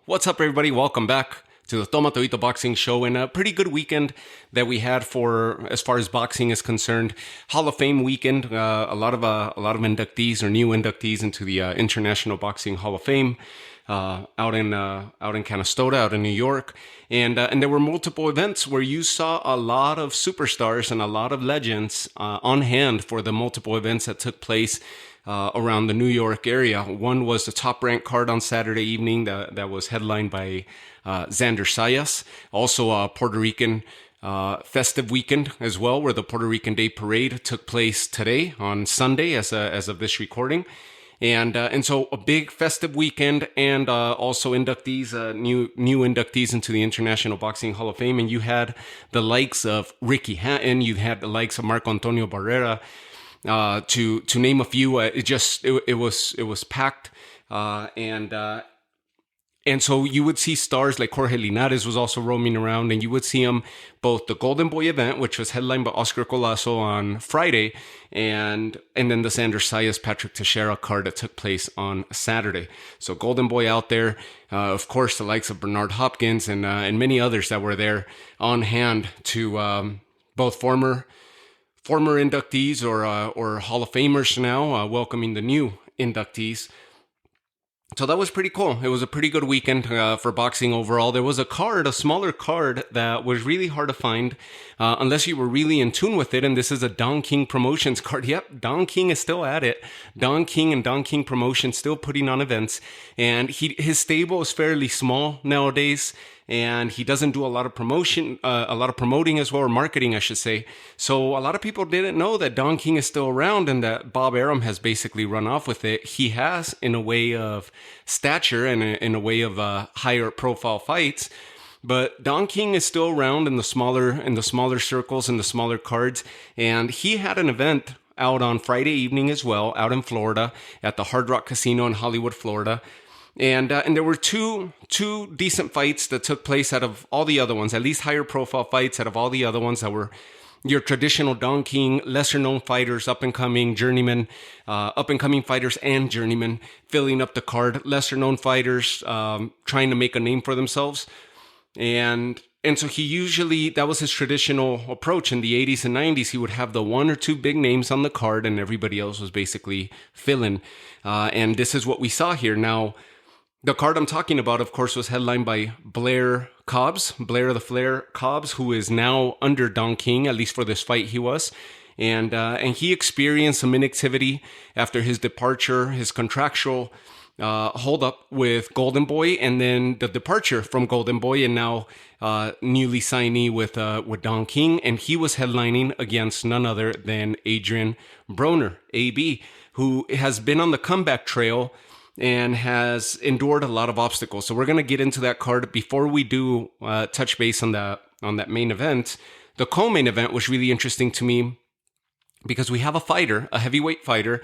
What's up, everybody? Welcome back to the Tomatoito Boxing Show, and a pretty good weekend that we had for as far as boxing is concerned. Hall of Fame weekend, a lot of inductees or new inductees into the International Boxing Hall of Fame out in Canastota, out in New York, and there were multiple events where you saw a lot of superstars and a lot of legends on hand for the multiple events that took place around the New York area. One was the Top Rank card on Saturday evening that was headlined by Xander Sayas. Also a Puerto Rican festive weekend as well, where the Puerto Rican Day Parade took place today on Sunday as of this recording. And so a big festive weekend, and also inductees, new inductees into the International Boxing Hall of Fame. And you had the likes of Ricky Hatton, you had the likes of Marco Antonio Barrera, to name a few. It was packed, and so you would see stars like Jorge Linares was also roaming around, and you would see him both the Golden Boy event, which was headlined by Oscar Colasso on Friday, and then the Xander Sayas Patrick Teixeira card that took place on Saturday. So Golden Boy out there, of course, the likes of Bernard Hopkins and many others that were there on hand to both former inductees or Hall of Famers now, welcoming the new inductees. So that was pretty cool. It was a pretty good weekend for boxing overall. There was a smaller card that was really hard to find unless you were really in tune with it. And this is a Don King Promotions card. Yep, Don King is still at it. Don King and Don King Promotions still putting on events. And his stable is fairly small nowadays. And he doesn't do a lot of promoting as well, or marketing, I should say. So a lot of people didn't know that Don King is still around and that Bob Arum has basically run off with it. He has, in a way of stature and in a way of higher profile fights. But Don King is still around in the smaller circles and the smaller cards. And he had an event out on Friday evening as well, out in Florida at the Hard Rock Casino in Hollywood, Florida. And there were two decent fights that took place out of all the other ones, at least higher profile fights out of all the other ones that were your traditional Don King, lesser known fighters, up-and-coming journeymen, up-and-coming fighters and journeymen filling up the card, lesser known fighters trying to make a name for themselves. And so that was his traditional approach in the 80s and 90s. He would have the one or two big names on the card and everybody else was basically filling. And this is what we saw here. Now, the card I'm talking about, of course, was headlined by Blair the Flair Cobbs, who is now under Don King, at least for this fight he was. And he experienced some inactivity after his departure, his contractual hold up with Golden Boy, and then the departure from Golden Boy, and now newly signee with Don King. And he was headlining against none other than Adrian Broner, AB, who has been on the comeback trail and has endured a lot of obstacles. So we're going to get into that card. Before we do touch base on that main event, the co-main event was really interesting to me because we have a heavyweight fighter,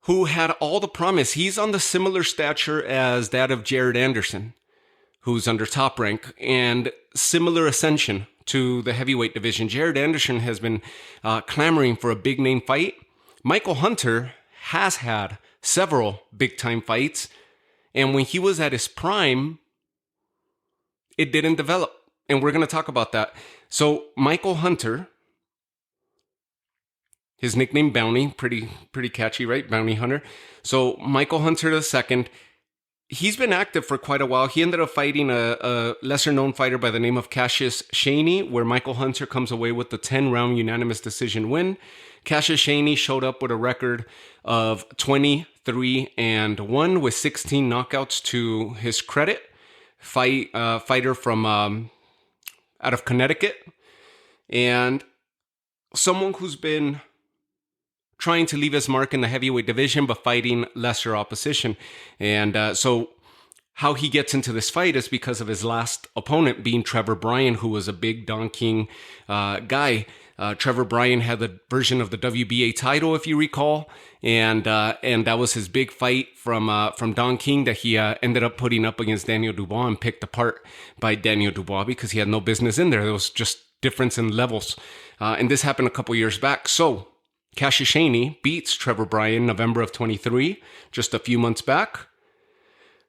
who had all the promise. He's on the similar stature as that of Jared Anderson, who's under Top Rank, and similar ascension to the heavyweight division. Jared Anderson has been clamoring for a big name fight. Michael Hunter has had several big-time fights, and when he was at his prime, it didn't develop, and we're going to talk about that. So Michael Hunter, his nickname Bounty, pretty catchy, right? Bounty Hunter. So Michael Hunter II, he's been active for quite a while. He ended up fighting a lesser-known fighter by the name of Cassius Shaney, where Michael Hunter comes away with the 10-round unanimous decision win. Cassius Shaney showed up with a record of 23-1 with 16 knockouts to his credit. Fighter from out of Connecticut, and someone who's been trying to leave his mark in the heavyweight division, but fighting lesser opposition. And so how he gets into this fight is because of his last opponent being Trevor Bryan, who was a big Don King guy. Trevor Bryan had the version of the WBA title, if you recall, and that was his big fight from Don King that he ended up putting up against Daniel Dubois and picked apart by Daniel Dubois because he had no business in there. There was just difference in levels, and this happened a couple years back. So Cassius Shaney beats Trevor Bryan November of 23, just a few months back.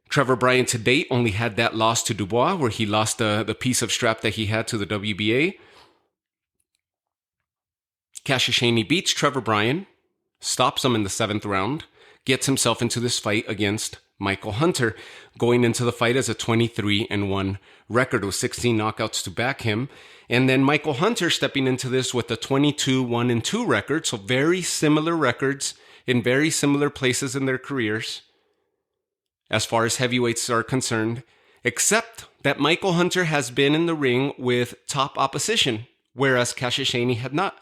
Trevor Bryan to date only had that loss to Dubois, where he lost the piece of strap that he had to the WBA. Cassius Chaney beats Trevor Bryan, stops him in the 7th round, gets himself into this fight against Michael Hunter, going into the fight as a 23-1 record with 16 knockouts to back him. And then Michael Hunter stepping into this with a 22-1-2 record, so very similar records in very similar places in their careers as far as heavyweights are concerned, except that Michael Hunter has been in the ring with top opposition, whereas Cassius Chaney had not.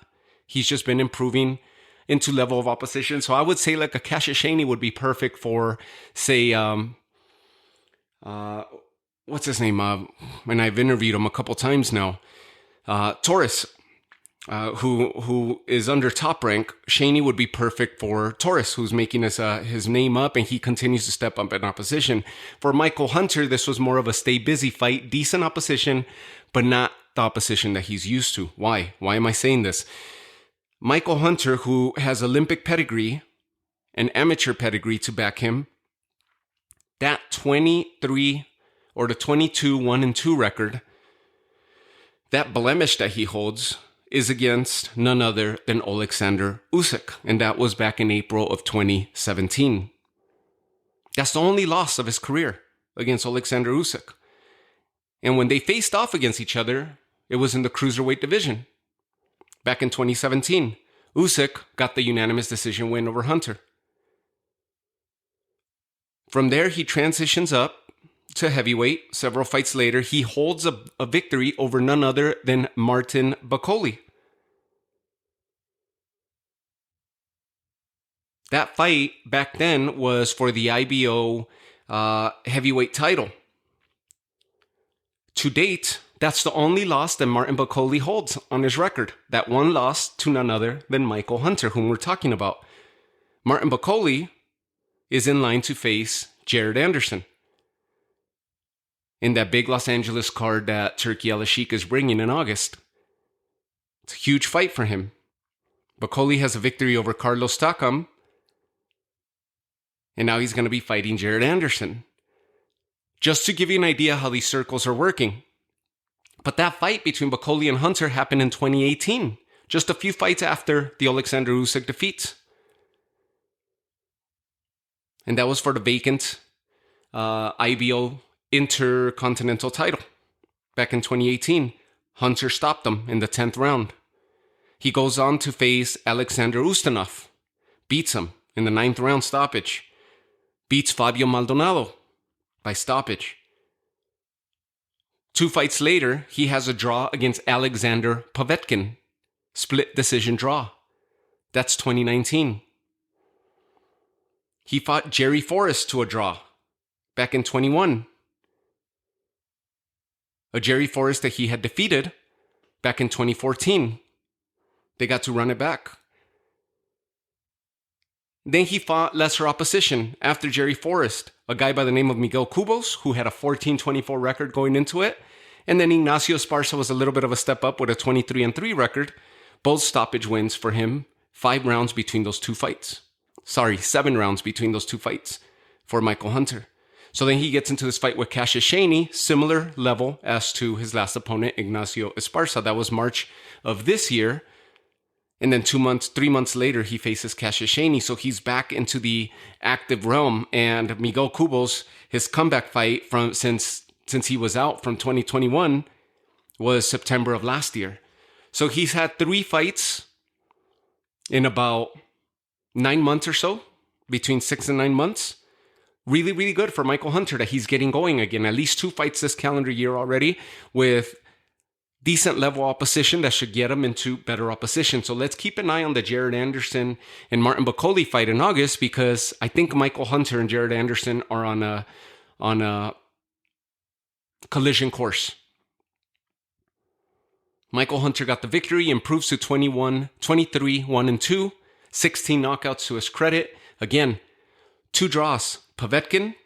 He's just been improving into level of opposition. So I would say like a Cassius Chaney would be perfect for, say, what's his name? And I've interviewed him a couple times now. Torres, who is under Top Rank. Chaney would be perfect for Torres, who's making his name up, and he continues to step up in opposition. For Michael Hunter, this was more of a stay busy fight, decent opposition, but not the opposition that he's used to. Why? Why am I saying this? Michael Hunter, who has Olympic pedigree and amateur pedigree to back him, that 23 or the 22-1-2 record, that blemish that he holds is against none other than Alexander Usyk, and that was back in April of 2017. That's the only loss of his career against Alexander Usyk. And when they faced off against each other, it was in the cruiserweight division. Back in 2017, Usyk got the unanimous decision win over Hunter. From there, he transitions up to heavyweight. Several fights later, he holds a victory over none other than Martin Bakole. That fight back then was for the IBO heavyweight title. To date, that's the only loss that Martin Bakole holds on his record. That one loss to none other than Michael Hunter, whom we're talking about. Martin Bakole is in line to face Jared Anderson in that big Los Angeles card that Turki Al-Sheikh is bringing in August. It's a huge fight for him. Bakole has a victory over Carlos Takam, and now he's going to be fighting Jared Anderson. Just to give you an idea how these circles are working. But that fight between Bakole and Hunter happened in 2018, just a few fights after the Alexander Usyk defeat. And that was for the vacant IBO Intercontinental title. Back in 2018, Hunter stopped him in the 10th round. He goes on to face Alexander Ustinov, beats him in the 9th round stoppage, beats Fabio Maldonado by stoppage. 2 fights later, he has a draw against Alexander Povetkin. Split decision draw. That's 2019. He fought Jerry Forrest to a draw back in 21. A Jerry Forrest that he had defeated back in 2014. They got to run it back. Then he fought lesser opposition after Jerry Forrest, a guy by the name of Miguel Cubos, who had a 14-24 record going into it. And then Ignacio Esparza was a little bit of a step up with a 23-3 record. Both stoppage wins for him. 5 rounds between those 2 fights. 7 rounds between those 2 fights for Michael Hunter. So then he gets into this fight with Cassius Chaney, similar level as to his last opponent, Ignacio Esparza. That was March of this year. And then 3 months later, he faces Cassius Chaney. So he's back into the active realm. And Miguel Cubos, his comeback fight since he was out from 2021 was September of last year. So he's had 3 fights in about 9 months or so, between 6 and 9 months. Really, really good for Michael Hunter that he's getting going again. At least 2 fights this calendar year already with decent level opposition that should get him into better opposition. So let's keep an eye on the Jared Anderson and Martin Bakole fight in August, because I think Michael Hunter and Jared Anderson are on a collision course. Michael Hunter got the victory, improves to 23-1-2, 16 knockouts to his credit. Again, 2 draws. Povetkin,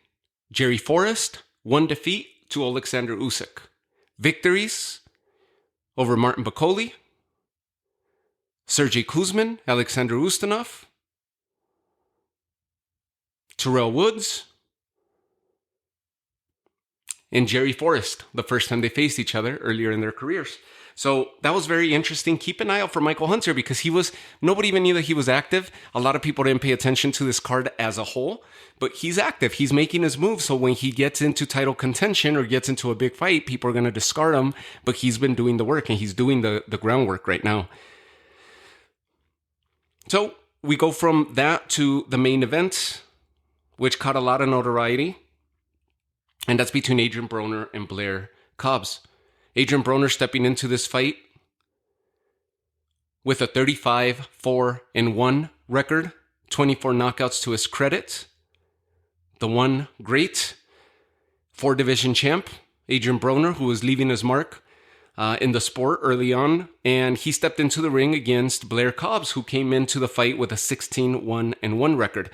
Jerry Forrest, 1 defeat to Alexander Usyk. Victories over Martin Bakole, Sergey Kuzmin, Alexander Ustinov, Terrell Woods, and Jerry Forrest the first time they faced each other earlier in their careers. So that was very interesting. Keep an eye out for Michael Hunter because nobody even knew that he was active. A lot of people didn't pay attention to this card as a whole, but he's active. He's making his move. So when he gets into title contention or gets into a big fight, people are going to discard him, but he's been doing the work and he's doing the groundwork right now. So we go from that to the main event, which caught a lot of notoriety, and that's between Adrian Broner and Blair Cobbs. Adrian Broner stepping into this fight with a 35-4-1 record, 24 knockouts to his credit. The one great 4-division champ, Adrian Broner, who was leaving his mark in the sport early on, and he stepped into the ring against Blair Cobbs, who came into the fight with a 16-1-1 record.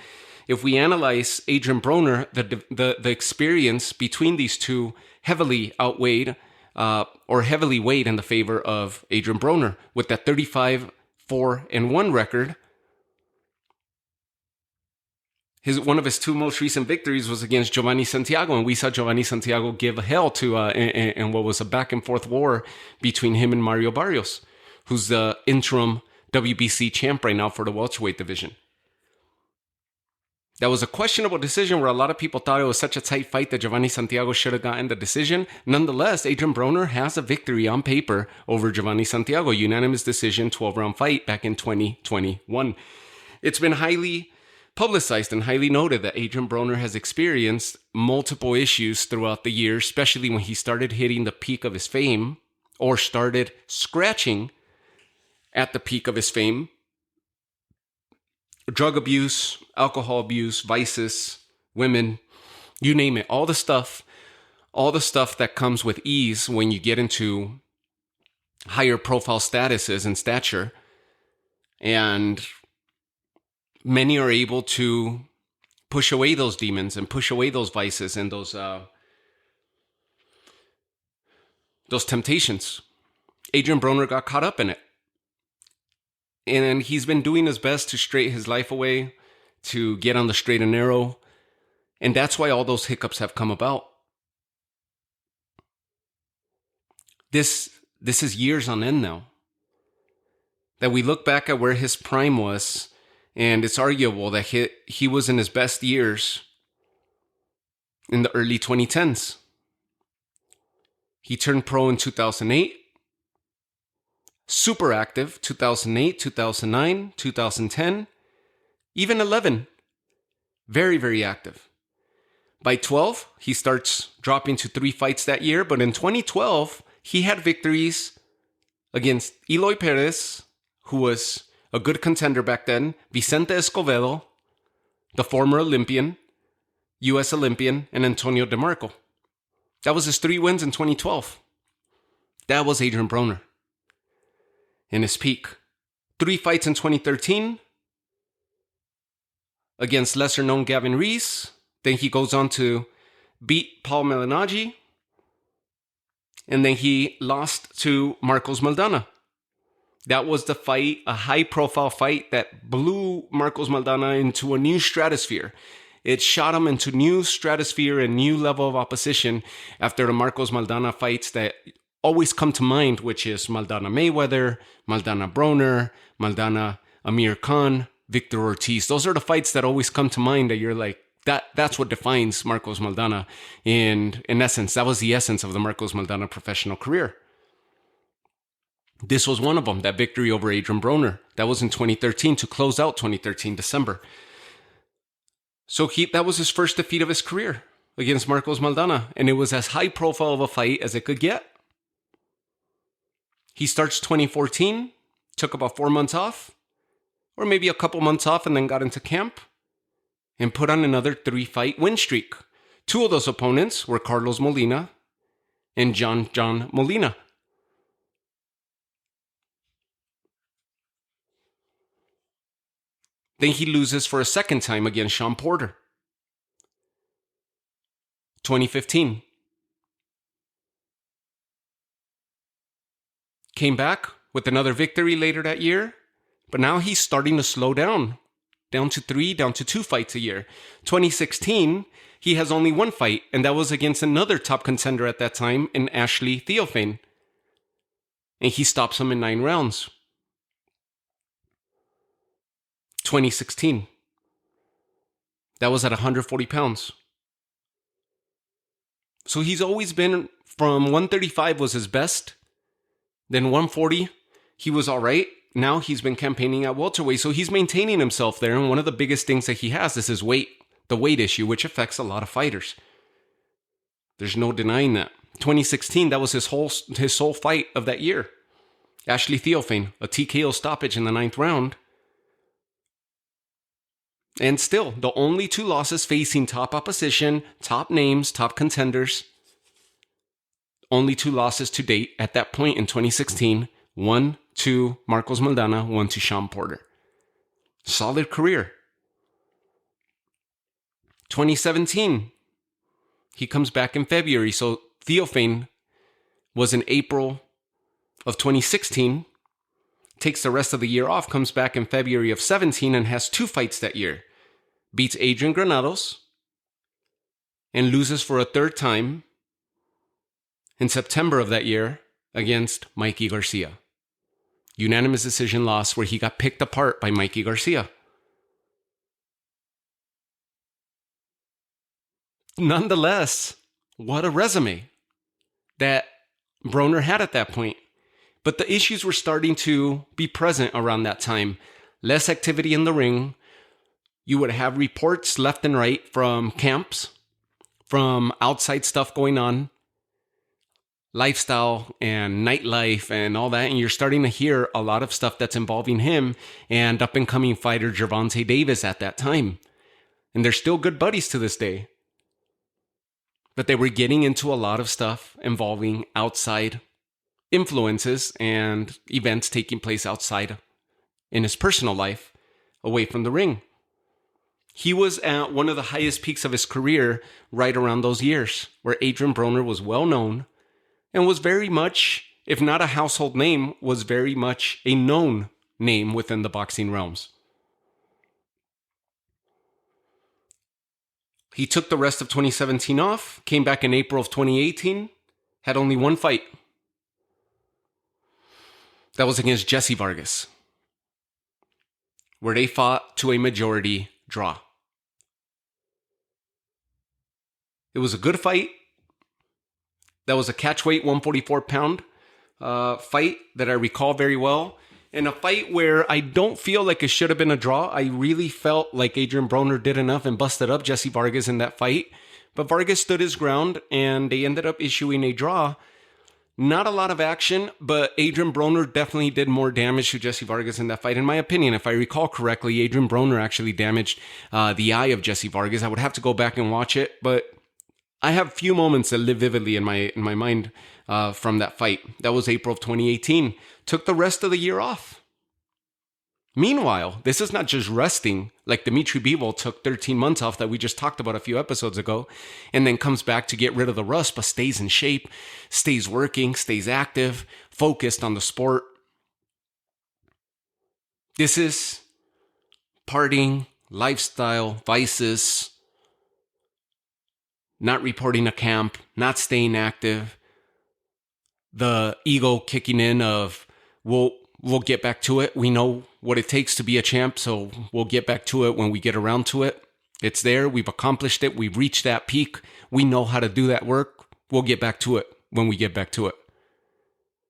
If we analyze Adrian Broner, the experience between these two heavily outweighed or heavily weighed in the favor of Adrian Broner with that 35-4-1 record. One of his two most recent victories was against Giovanni Santiago, and we saw Giovanni Santiago give hell to in what was a back and forth war between him and Mario Barrios, who's the interim WBC champ right now for the welterweight division. That was a questionable decision where a lot of people thought it was such a tight fight that Giovanni Santiago should have gotten the decision. Nonetheless, Adrian Broner has a victory on paper over Giovanni Santiago. Unanimous decision, 12-round fight back in 2021. It's been highly publicized and highly noted that Adrian Broner has experienced multiple issues throughout the year, especially when he started hitting the peak of his fame or started scratching at the peak of his fame. Drug abuse, alcohol abuse, vices, women, you name it, all the stuff that comes with ease when you get into higher profile statuses and stature. And many are able to push away those demons and push away those vices and those temptations. Adrian Broner got caught up in it. And he's been doing his best to straighten his life away, to get on the straight and narrow. And that's why all those hiccups have come about. This is years on end now. That we look back at where his prime was, and it's arguable that he was in his best years in the early 2010s. He turned pro in 2008. Super active, 2008, 2009, 2010, even 11. Very, very active. By 12, he starts dropping to 3 fights that year. But in 2012, he had victories against Eloy Perez, who was a good contender back then, Vicente Escovedo, the former Olympian, U.S. Olympian, and Antonio DeMarco. That was his 3 wins in 2012. That was Adrian Broner in his peak. 3 fights in 2013 against lesser-known Gavin Rees. Then he goes on to beat Paul Malignaggi. And then he lost to Marcos Maidana. That was the fight, a high-profile fight that blew Marcos Maidana into a new stratosphere. It shot him into new stratosphere and new level of opposition after the Marcos Maidana fights that always come to mind, which is Maidana Mayweather, Maidana Broner, Maidana Amir Khan, Victor Ortiz. Those are the fights that always come to mind that you're like, that's what defines Marcos Maidana. And in essence, that was the essence of the Marcos Maidana professional career. This was one of them, that victory over Adrian Broner. That was in 2013 to close out 2013, December. So that was his first defeat of his career against Marcos Maidana. And it was as high profile of a fight as it could get. He starts 2014, took about 4 months off, or maybe a couple months off, and then got into camp and put on another 3-fight win streak. 2 of those opponents were Carlos Molina and John Molina. Then he loses for a second time against Sean Porter. 2015. Came back with another victory later that year, but now he's starting to slow down to 3, down to 2 fights a year. 2016, he has only one fight, and that was against another top contender at that time in Ashley Theophane. And he stops him in 9 rounds. 2016. That was at 140 pounds. So he's always been from 135 was his best. Then 140, he was all right. Now he's been campaigning at welterweight. So he's maintaining himself there. And one of the biggest things that he has is his weight, the weight issue, which affects a lot of fighters. There's no denying that. 2016, that was his sole fight of that year. Ashley Theophane, a TKO stoppage in the 9th round. And still, the only 2 losses facing top opposition, top names, top contenders. Only 2 losses to date at that point in 2016. 1 to Marcos Maidana, 1 to Sean Porter. Solid career. 2017, he comes back in February. So Theophane was in April of 2016. Takes the rest of the year off, comes back in February of 17 and has 2 fights that year. Beats Adrian Granados and loses for a 3rd time in September of that year against Mikey Garcia. Unanimous decision loss where he got picked apart by Mikey Garcia. Nonetheless, what a resume that Broner had at that point. But the issues were starting to be present around that time. Less activity in the ring. You would have reports left and right from camps, from outside stuff going on, lifestyle and nightlife and all that. And you're starting to hear a lot of stuff that's involving him and up-and-coming fighter Gervonta Davis at that time. And they're still good buddies to this day. But they were getting into a lot of stuff involving outside influences and events taking place outside in his personal life, away from the ring. He was at one of the highest peaks of his career right around those years, where Adrian Broner was well known and was very much, if not a household name, was very much a known name within the boxing realms. He took the rest of 2017 off, came back in April of 2018, had only 1 fight. That was against Jesse Vargas, where they fought to a majority draw. It was a good fight. That was a catchweight 144-pound fight that I recall very well. And a fight where I don't feel like it should have been a draw. I really felt like Adrian Broner did enough and busted up Jesse Vargas in that fight. But Vargas stood his ground and they ended up issuing a draw. Not a lot of action, but Adrian Broner definitely did more damage to Jesse Vargas in that fight. In my opinion, if I recall correctly, Adrian Broner actually damaged the eye of Jesse Vargas. I would have to go back and watch it, but I have few moments that live vividly in my mind from that fight. That was April of 2018. Took the rest of the year off. Meanwhile, this is not just resting, like Dimitri Bivol took 13 months off that we just talked about a few episodes ago, and then comes back to get rid of the rust, but stays in shape, stays working, stays active, focused on the sport. This is partying, lifestyle, vices, not reporting a camp, not staying active, the ego kicking in of, we'll get back to it. We know what it takes to be a champ, so we'll get back to it when we get around to it. It's there. We've accomplished it. We've reached that peak. We know how to do that work. We'll get back to it when we get back to it,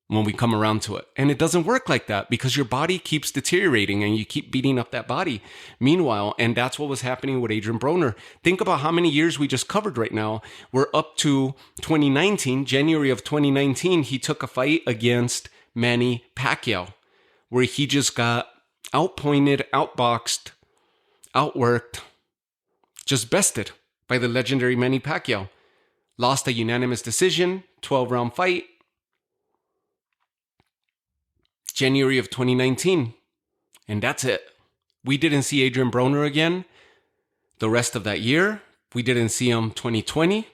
when we come around to it. And it doesn't work like that because your body keeps deteriorating and you keep beating up that body. Meanwhile, and that's what was happening with Adrian Broner. Think about how many years we just covered right now. We're up to 2019, January of 2019. He took a fight against Manny Pacquiao, where he just got outpointed, outboxed, outworked, just bested by the legendary Manny Pacquiao. Lost a unanimous decision, 12-round fight, January of 2019. And that's it. We didn't see Adrian Broner again the rest of that year. We didn't see him 2020.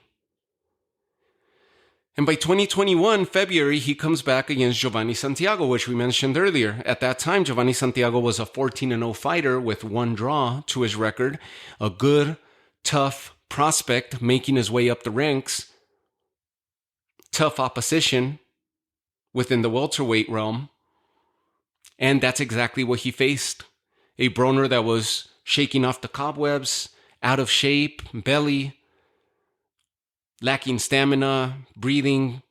And by 2021, February, he comes back against Giovanni Santiago, which we mentioned earlier. At that time, Giovanni Santiago was a 14-0 fighter with 1 draw to his record. A good, tough prospect making his way up the ranks, tough opposition within the welterweight realm. And that's exactly what he faced. A Broner that was shaking off the cobwebs, out of shape, belly, lacking stamina, breathing.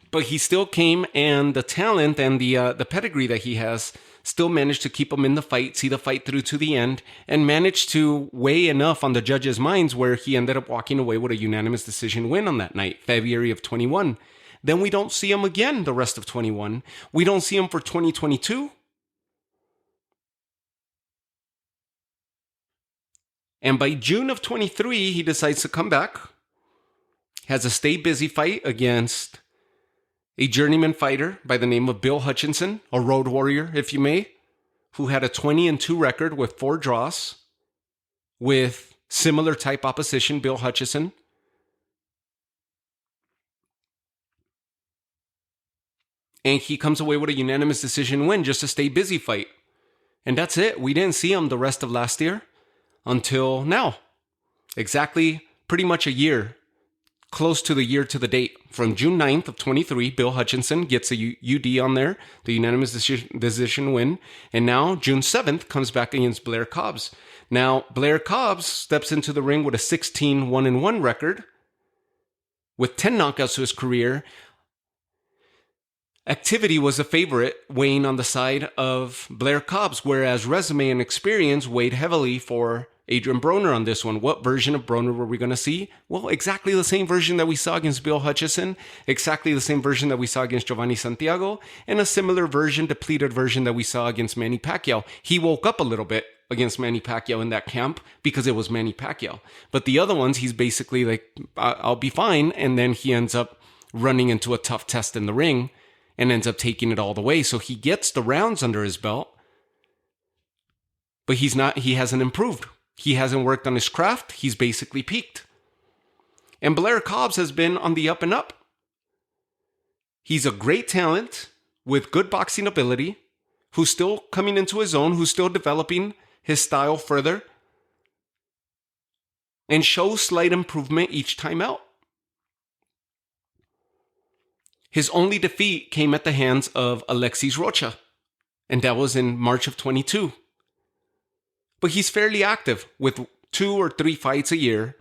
But he still came, and the talent and the pedigree that he has still managed to keep him in the fight, see the fight through to the end, and managed to weigh enough on the judges' minds where he ended up walking away with a unanimous decision win on that night, February of 21. Then we don't see him again the rest of 21. We don't see him for 2022. And by June of 23, he decides to come back, has a stay busy fight against a journeyman fighter by the name of Bill Hutchinson, a road warrior, if you may, who had a 20-2 record with 4 draws with similar type opposition, Bill Hutchinson. And he comes away with a unanimous decision win, just a stay busy fight. And that's it. We didn't see him the rest of last year until now. Exactly pretty much a year, close to the year to the date. From June 9th of 23, Bill Hutchinson gets a UD on there, the unanimous decision win. And now June 7th comes back against Blair Cobbs. Now, Blair Cobbs steps into the ring with a 16-1-1 record with 10 knockouts to his career. Activity was a favorite, weighing on the side of Blair Cobbs, whereas resume and experience weighed heavily for Adrian Broner on this one. What version of Broner were we going to see? Well, exactly the same version that we saw against Bill Hutchinson, exactly the same version that we saw against Giovanni Santiago, and a similar version, depleted version that we saw against Manny Pacquiao. He woke up a little bit against Manny Pacquiao in that camp because it was Manny Pacquiao. But the other ones, he's basically like, I'll be fine, and then he ends up running into a tough test in the ring and ends up taking it all the way. So he gets the rounds under his belt, but he hasn't improved. He hasn't worked on his craft. He's basically peaked. And Blair Cobbs has been on the up and up. He's a great talent with good boxing ability, who's still coming into his own, who's still developing his style further, and shows slight improvement each time out. His only defeat came at the hands of Alexis Rocha, and that was in March of 22. But he's fairly active with 2 or 3 fights a year.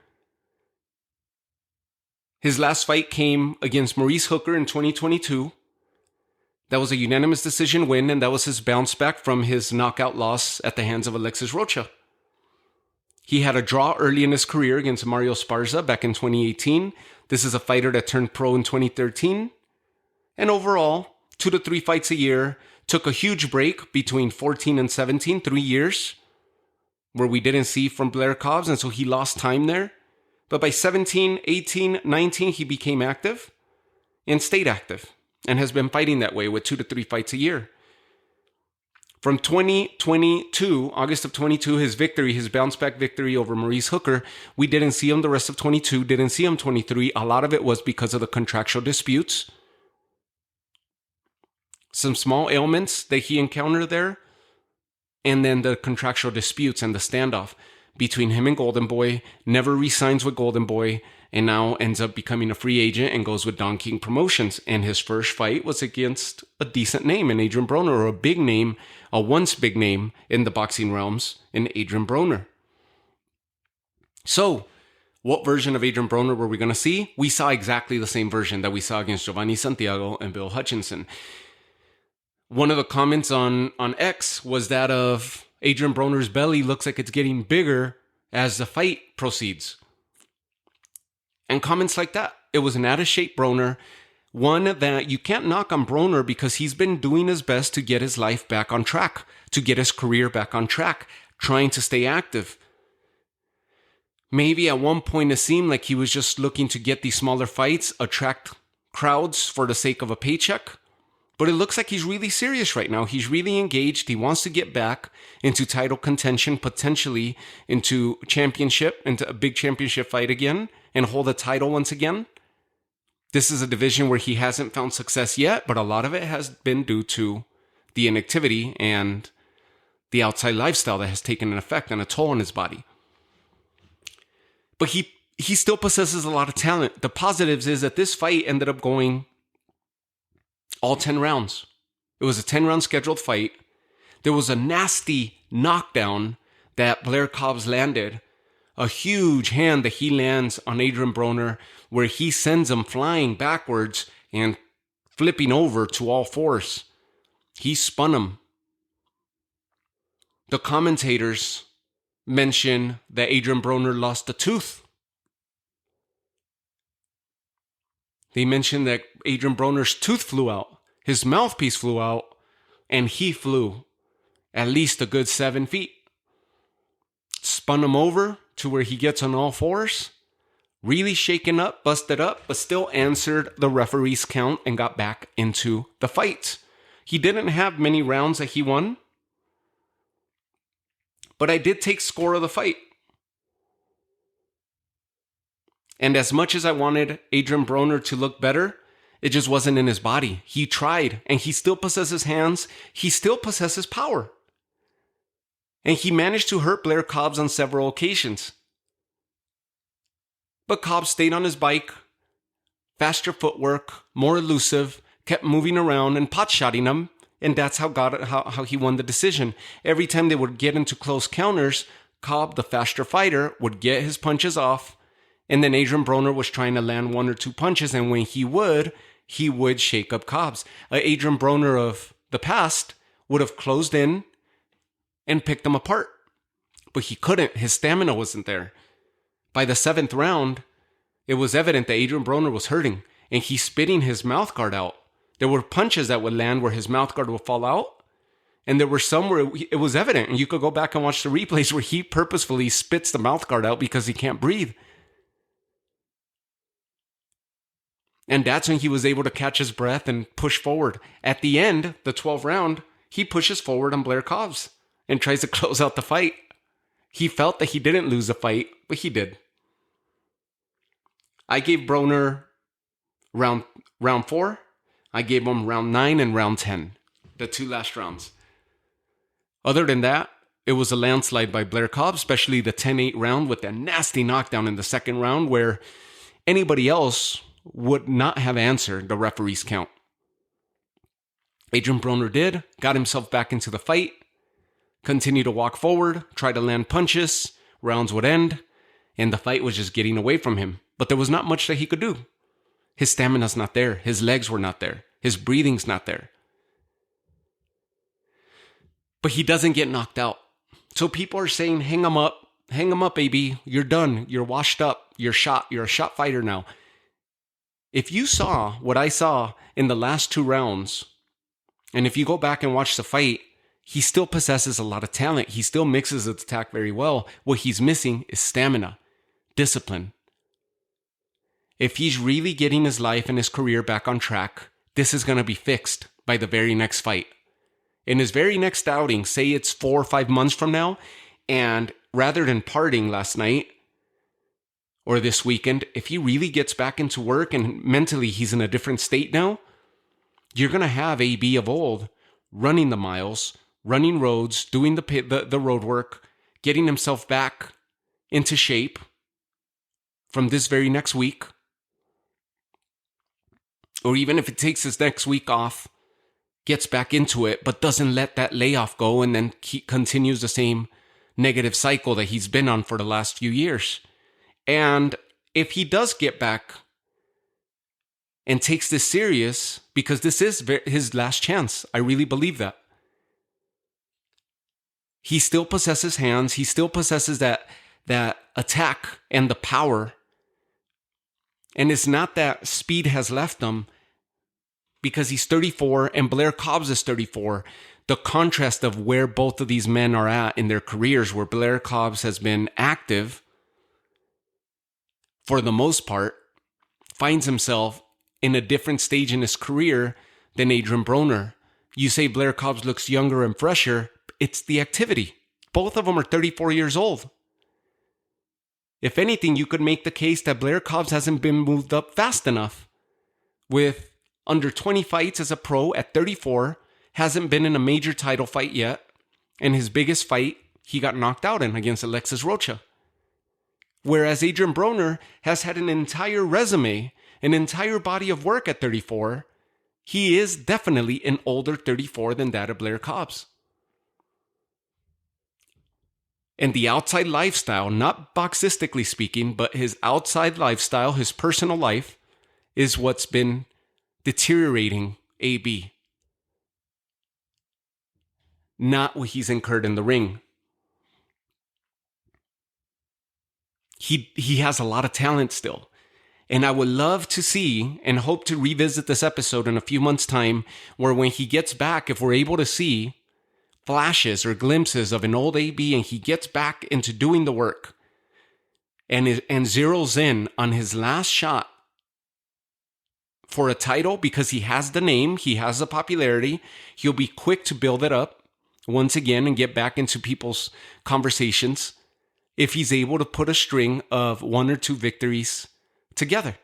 His last fight came against Maurice Hooker in 2022. That was a unanimous decision win, and that was his bounce back from his knockout loss at the hands of Alexis Rocha. He had a draw early in his career against Mario Esparza back in 2018. This is a fighter that turned pro in 2013. And overall, 2 to 3 fights a year, took a huge break between 14 and 17, 3 years, where we didn't see from Blair Cobbs, and so he lost time there. But by 17, 18, 19, he became active and stayed active and has been fighting that way with 2 to 3 fights a year. From 2022, August of 22, his bounce back victory over Maurice Hooker, we didn't see him the rest of 22, didn't see him 23. A lot of it was because of the contractual disputes. Some small ailments that he encountered there, and then the contractual disputes and the standoff between him and Golden Boy, never re-signs with Golden Boy, and now ends up becoming a free agent and goes with Don King Promotions. And his first fight was against a decent name in Adrian Broner, or a big name, a once big name in the boxing realms, in Adrian Broner. So, what version of Adrian Broner were we going to see? We saw exactly the same version that we saw against Giovanni Santiago and Bill Hutchinson. One of the comments on X was that of Adrian Broner's belly looks like it's getting bigger as the fight proceeds. And comments like that. It was an out-of-shape Broner. One that you can't knock on Broner because he's been doing his best to get his life back on track, to get his career back on track, trying to stay active. Maybe at one point it seemed like he was just looking to get these smaller fights, attract crowds for the sake of a paycheck. But it looks like he's really serious right now. He's really engaged. He wants to get back into title contention, potentially into a big championship fight again, and hold a title once again. This is a division where he hasn't found success yet, but a lot of it has been due to the inactivity and the outside lifestyle that has taken an effect and a toll on his body. But he still possesses a lot of talent. The positives is that this fight ended up going all 10 rounds. It was a 10-round scheduled fight. There was a nasty knockdown that Blair Cobbs landed. A huge hand that he lands on Adrian Broner, where he sends him flying backwards and flipping over to all fours. He spun him. The commentators mention that Adrian Broner lost a tooth. They mentioned that Adrian Broner's tooth flew out. His mouthpiece flew out. And he flew at least a good 7 feet. Spun him over to where he gets on all fours. Really shaken up, busted up, but still answered the referee's count and got back into the fight. He didn't have many rounds that he won. But I did take score of the fight. And as much as I wanted Adrian Broner to look better, it just wasn't in his body. He tried, and he still possesses hands. He still possesses power. And he managed to hurt Blair Cobbs on several occasions. But Cobbs stayed on his bike, faster footwork, more elusive, kept moving around and pot-shotting him, and that's how he won the decision. Every time they would get into close counters, Cobb, the faster fighter, would get his punches off, and then Adrian Broner was trying to land 1 or 2 punches, and when he would shake up Cobbs. Adrian Broner of the past would have closed in and picked him apart. But he couldn't. His stamina wasn't there. By the 7th round, it was evident that Adrian Broner was hurting, and he's spitting his mouth guard out. There were punches that would land where his mouth guard would fall out, and there were some where it was evident, and you could go back and watch the replays where he purposefully spits the mouth guard out because he can't breathe. And that's when he was able to catch his breath and push forward. At the end, the 12th round, he pushes forward on Blair Cobbs and tries to close out the fight. He felt that he didn't lose the fight, but he did. I gave Broner round 4. I gave him round 9 and round 10, the 2 last rounds. Other than that, it was a landslide by Blair Cobbs, especially the 10-8 round with that nasty knockdown in the 2nd round where anybody else would not have answered the referee's count. Adrian Broner did, got himself back into the fight, continued to walk forward, try to land punches, rounds would end, and the fight was just getting away from him. But there was not much that he could do. His stamina's not there. His legs were not there. His breathing's not there. But he doesn't get knocked out. So people are saying, hang him up, baby. You're done. You're washed up. You're shot. You're a shot fighter now. If you saw what I saw in the last 2 rounds, and if you go back and watch the fight, he still possesses a lot of talent. He still mixes his attack very well. What he's missing is stamina, discipline. If he's really getting his life and his career back on track, this is going to be fixed by the very next fight. In his very next outing, say it's 4 or 5 months from now, and rather than partying last night, or this weekend, if he really gets back into work and mentally he's in a different state now, you're going to have AB of old running the miles, running roads, doing the road work, getting himself back into shape from this very next week. Or even if it takes his next week off, gets back into it, but doesn't let that layoff go and then continues the same negative cycle that he's been on for the last few years. And if he does get back and takes this serious, because this is his last chance, I really believe that. He still possesses hands. He still possesses that attack and the power. And it's not that speed has left him because he's 34 and Blair Cobbs is 34. The contrast of where both of these men are at in their careers, where Blair Cobbs has been active for the most part, finds himself in a different stage in his career than Adrian Broner. You say Blair Cobbs looks younger and fresher. It's the activity. Both of them are 34 years old. If anything, you could make the case that Blair Cobbs hasn't been moved up fast enough. With under 20 fights as a pro at 34, hasn't been in a major title fight yet. And his biggest fight, he got knocked out in against Alexis Rocha. Whereas Adrian Broner has had an entire resume, an entire body of work at 34. He is definitely an older 34 than that of Blair Cobbs. And the outside lifestyle, not boxistically speaking, but his outside lifestyle, his personal life, is what's been deteriorating AB. Not what he's incurred in the ring. He has a lot of talent still. And I would love to see and hope to revisit this episode in a few months' time, where when he gets back, if we're able to see flashes or glimpses of an old AB and he gets back into doing the work and zeroes in on his last shot for a title, because he has the name, he has the popularity, he'll be quick to build it up once again and get back into people's conversations if he's able to put a string of 1 or 2 victories together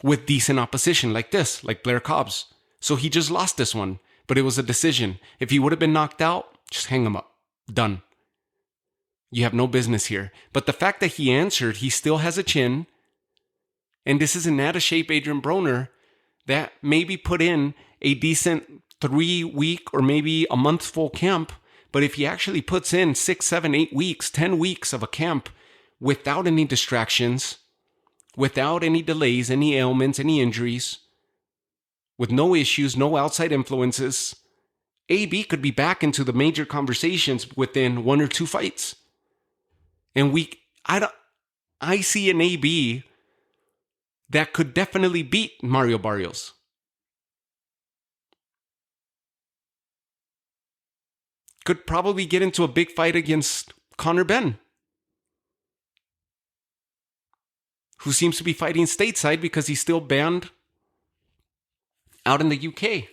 with decent opposition like this, like Blair Cobbs. So he just lost this one, but it was a decision. If he would have been knocked out, just hang him up. Done. You have no business here. But the fact that he answered, he still has a chin, and this is an out-of-shape Adrian Broner that maybe put in a decent 3-week or maybe a month full camp. But if he actually puts in 6, 7, 8 weeks, 10 weeks of a camp without any distractions, without any delays, any ailments, any injuries, with no issues, no outside influences, AB could be back into the major conversations within 1 or 2 fights. And I see an AB that could definitely beat Mario Barrios. Could probably get into a big fight against Conor Benn, who seems to be fighting stateside because he's still banned out in the UK.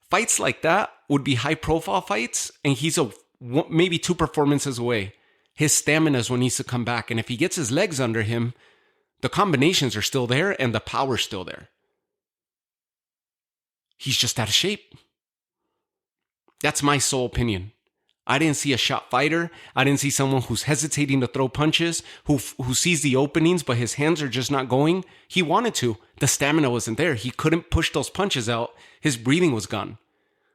Fights like that would be high-profile fights, and he's maybe 2 performances away. His stamina is when he needs to come back, and if he gets his legs under him, the combinations are still there and the power's still there. He's just out of shape. That's my sole opinion. I didn't see a shot fighter. I didn't see someone who's hesitating to throw punches, who sees the openings, but his hands are just not going. He wanted to. The stamina wasn't there. He couldn't push those punches out. His breathing was gone.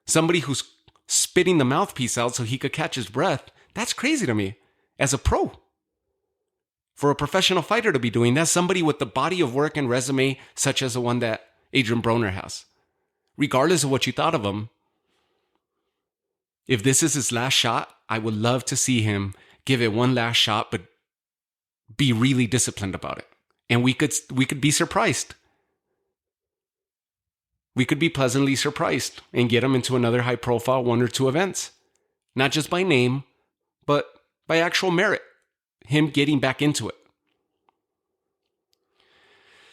Somebody who's spitting the mouthpiece out so he could catch his breath, that's crazy to me. As a pro. For a professional fighter to be doing that, somebody with the body of work and resume such as the one that Adrian Broner has. Regardless of what you thought of him, if this is his last shot, I would love to see him give it one last shot, but be really disciplined about it. And we could be surprised. We could be pleasantly surprised and get him into another high-profile 1 or 2 events. Not just by name, but by actual merit. Him getting back into it.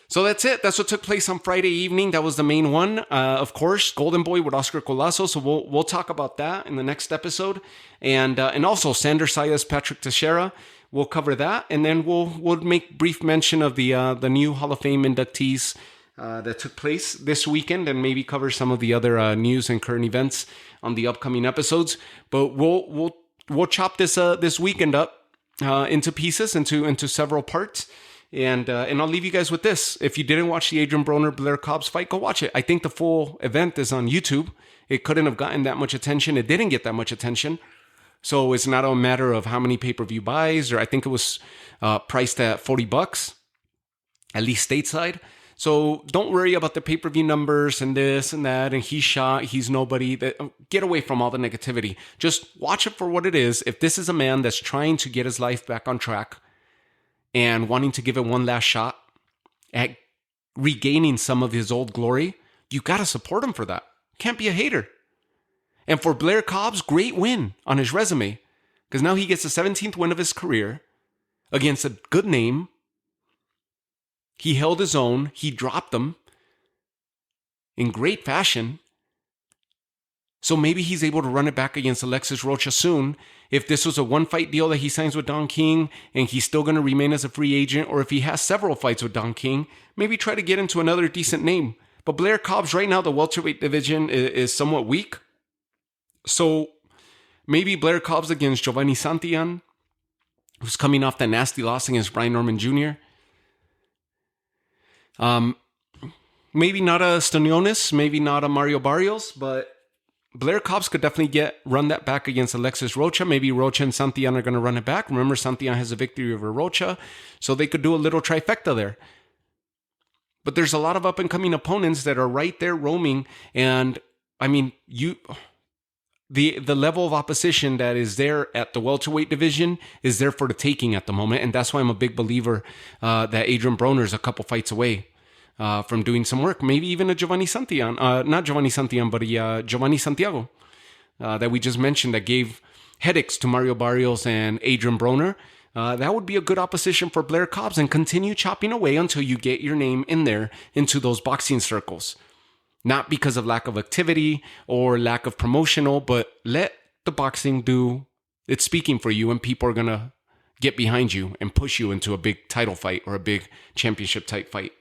So that's it. That's what took place on Friday evening. That was the main one. Of course, Golden Boy with Oscar Colasso. So we'll talk about that in the next episode. And also Sander Sayas, Patrick Teixeira. We'll cover that. And then we'll make brief mention of the new Hall of Fame inductees that took place this weekend, and maybe cover some of the other news and current events on the upcoming episodes. But we'll chop this weekend up into pieces, into several parts. And I'll leave you guys with this. If you didn't watch the Adrian Broner Blair Cobbs fight, go watch it. I think the full event is on YouTube. It couldn't have gotten that much attention. It didn't get that much attention. So it's not a matter of how many pay-per-view buys, or I think it was priced at $40, at least stateside. So don't worry about the pay-per-view numbers and this and that, and he's shot, he's nobody. Get away from all the negativity. Just watch it for what it is. If this is a man that's trying to get his life back on track and wanting to give it one last shot at regaining some of his old glory, you got to support him for that. Can't be a hater. And for Blair Cobbs, great win on his resume, because now he gets the 17th win of his career against a good name. He held his own. He dropped them in great fashion. So maybe he's able to run it back against Alexis Rocha soon. If this was a one-fight deal that he signs with Don King and he's still going to remain as a free agent, or if he has several fights with Don King, maybe try to get into another decent name. But Blair Cobbs, right now, the welterweight division is somewhat weak. So maybe Blair Cobbs against Giovanni Santillan, who's coming off that nasty loss against Brian Norman Jr. Maybe not a Stanionis, maybe not a Mario Barrios, but Blair Cobbs could definitely run that back against Alexis Rocha. Maybe Rocha and Santillan are going to run it back. Remember, Santillan has a victory over Rocha, so they could do a little trifecta there. But there's a lot of up-and-coming opponents that are right there roaming, and I mean, the level of opposition that is there at the welterweight division is there for the taking at the moment, and that's why I'm a big believer that Adrian Broner is a couple fights away from doing some work. Maybe even a Giovanni Santillan, not Giovanni Santillan, but a Giovanni Santiago that we just mentioned that gave headaches to Mario Barrios and Adrian Broner. That would be a good opposition for Blair Cobbs, and continue chopping away until you get your name in there into those boxing circles. Not because of lack of activity or lack of promotional, but let the boxing do its speaking for you, and people are going to get behind you and push you into a big title fight or a big championship type fight.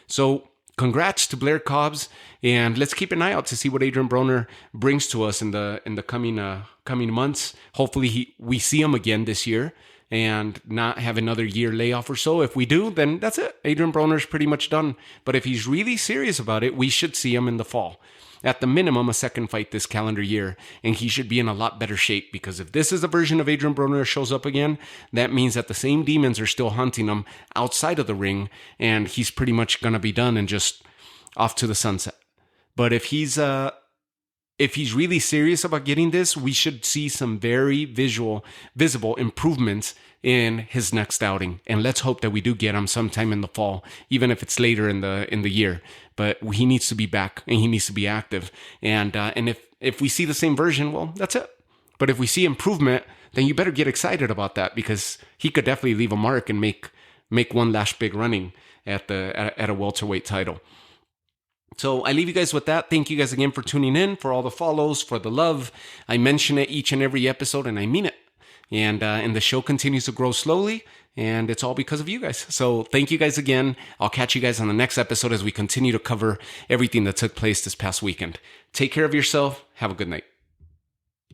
So congrats to Blair Cobbs, and let's keep an eye out to see what Adrian Broner brings to us in the coming months. Hopefully we see him again this year and not have another year layoff or so. If we do, then that's it. Adrian Broner's pretty much done. But if he's really serious about it, we should see him in the fall. At the minimum, a second fight this calendar year, and he should be in a lot better shape, because if this is a version of Adrian Broner that shows up again, that means that the same demons are still hunting him outside of the ring, and he's pretty much going to be done and just off to the sunset. But if he's really serious about getting this, we should see some very visible improvements in his next outing. And let's hope that we do get him sometime in the fall, even if it's later in the year. But he needs to be back, and he needs to be active. And if we see the same version, well, that's it. But if we see improvement, then you better get excited about that, because he could definitely leave a mark and make one last big running at a welterweight title. So I leave you guys with that. Thank you guys again for tuning in, for all the follows, for the love. I mention it each and every episode, and I mean it. And the show continues to grow slowly, and it's all because of you guys. So thank you guys again. I'll catch you guys on the next episode as we continue to cover everything that took place this past weekend. Take care of yourself. Have a good night.